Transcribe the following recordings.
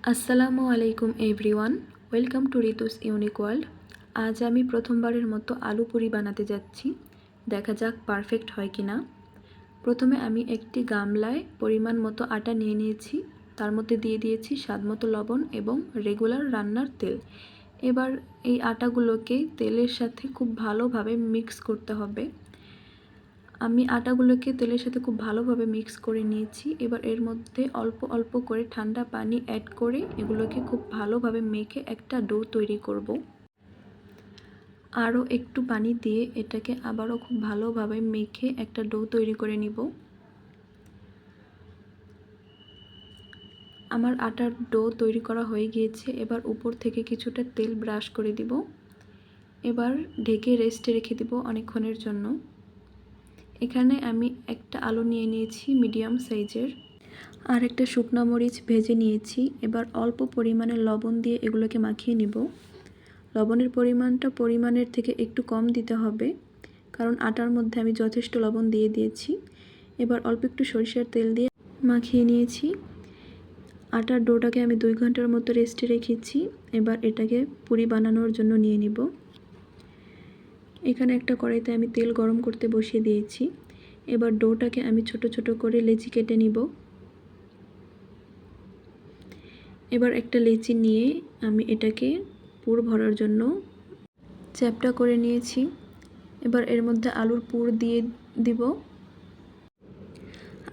আসসালামু আলাইকুম everyone, welcome to ঋতুস unique world. আজ আমি প্রথমবারের মতো আলু পুরি বানাতে যাচ্ছি। দেখা যাক পারফেক্ট হয় কি না। প্রথমে আমি একটি গামলায় পরিমাণ মতো আটা নিয়ে নিয়েছি। তার মধ্যে দিয়ে দিয়েছি স্বাদমতো লবণ এবং রেগুলার রান্নার তেল। এবার এই আটাগুলোকে তেলের সাথে খুব ভালোভাবে মিক্স করতে হবে। আমি আটাগুলোকে তেলের সাথে খুব ভালোভাবে মিক্স করে নিয়েছি। এবার এর মধ্যে অল্প অল্প করে ঠান্ডা পানি অ্যাড করে এগুলোকে খুব ভালোভাবে মেখে একটা ডো তৈরি করব। আরও একটু পানি দিয়ে এটাকে আবারও খুব ভালোভাবে মেখে একটা ডো তৈরি করে নিব। আমার আটার ডো তৈরি করা হয়ে গিয়েছে। এবার উপর থেকে কিছুটা তেল ব্রাশ করে দিব। এবার ঢেকে রেস্টে রেখে দিব অনেকক্ষণের জন্য। এখানে আমি একটা আলু নিয়ে নিয়েছি মিডিয়াম সাইজের, আর একটা শুকনো মরিচ ভেজে নিয়েছি। এবার অল্প পরিমাণে লবণ দিয়ে এগুলোকে মাখিয়ে নিব। লবণের পরিমাণটা পরিমাণের থেকে একটু কম দিতে হবে, কারণ আটার মধ্যে আমি যথেষ্ট লবণ দিয়ে দিয়েছি। এবার অল্প একটু সরিষার তেল দিয়ে মাখিয়ে নিয়েছি। আটার ডোটাকে আমি 2 ঘন্টার মতো রেস্টে রেখেছি। এবার এটাকে পুরি বানানোর জন্য নিয়ে নিব। এখানে একটা কড়াইতে আমি তেল গরম করতে বসিয়ে দিয়েছি। এবার ডোটাকে আমি ছোট ছোট করে লেচি কেটে নিব। এবার একটা লেচি নিয়ে আমি এটাকে পুর ভরার জন্য চ্যাপটা করে নিয়েছি। এবার এর মধ্যে আলুর পুর দিয়ে দিব।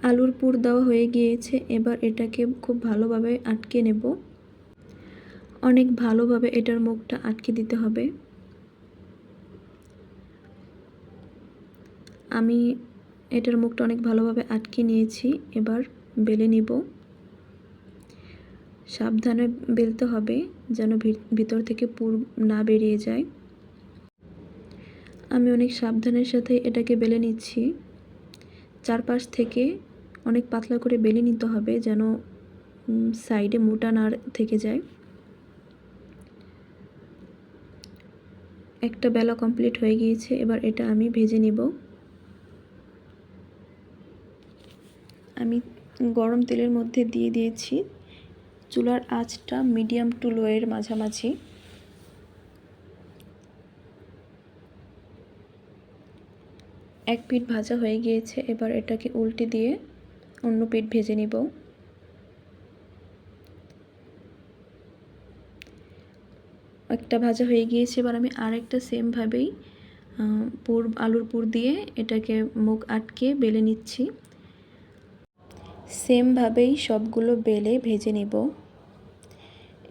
আলুর পুর দেওয়া হয়ে গিয়েছে। এবার এটাকে খুব ভালোভাবে আটকে নেব। অনেক ভালোভাবে এটার মুখটা আটকে দিতে হবে। আমি এটার মুখটা অনেক ভালোভাবে আটকে নিয়েছি। এবার বেলে নিব। সাবধানে বেলতে হবে যেন ভিতর থেকে পুর না বেরিয়ে যায়। আমি অনেক সাবধানের সাথে এটাকে বেলে নিচ্ছি। চারপাশ থেকে অনেক পাতলা করে বেলে নিতে হবে যেন সাইডে মোটা না থেকে যায়। একটা বেলা কমপ্লিট হয়ে গিয়েছে। এবার এটা আমি ভেজে নিব। আমি গরম তেলের মধ্যে দিয়ে দিয়েছি। চুলার আঁচটা মিডিয়াম টু লো এর মাঝামাঝি। এক পিঠ ভাজা হয়ে গিয়েছে। এবার এটাকে উল্টে দিয়ে অন্য পিঠ ভেজে নিব। একটা ভাজা হয়ে গিয়েছে। এবার আমি আরেকটা সেমভাবেই আলুর পুর দিয়ে এটাকে মুখ আটকে বেলে নিচ্ছি। সেমভাবেই সবগুলো বেলে ভেজে নিব।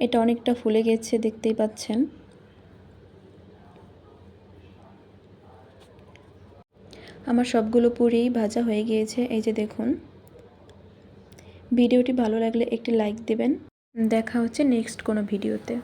এটা অনেকটা ফুলে গেছে, দেখতেই পাচ্ছেন। আমার সবগুলো পুরি ভাজা হয়ে গিয়েছে, এই যে দেখুন। ভিডিওটি ভালো লাগলে একটি লাইক দেবেন। দেখা হচ্ছে নেক্সট কোনো ভিডিওতে।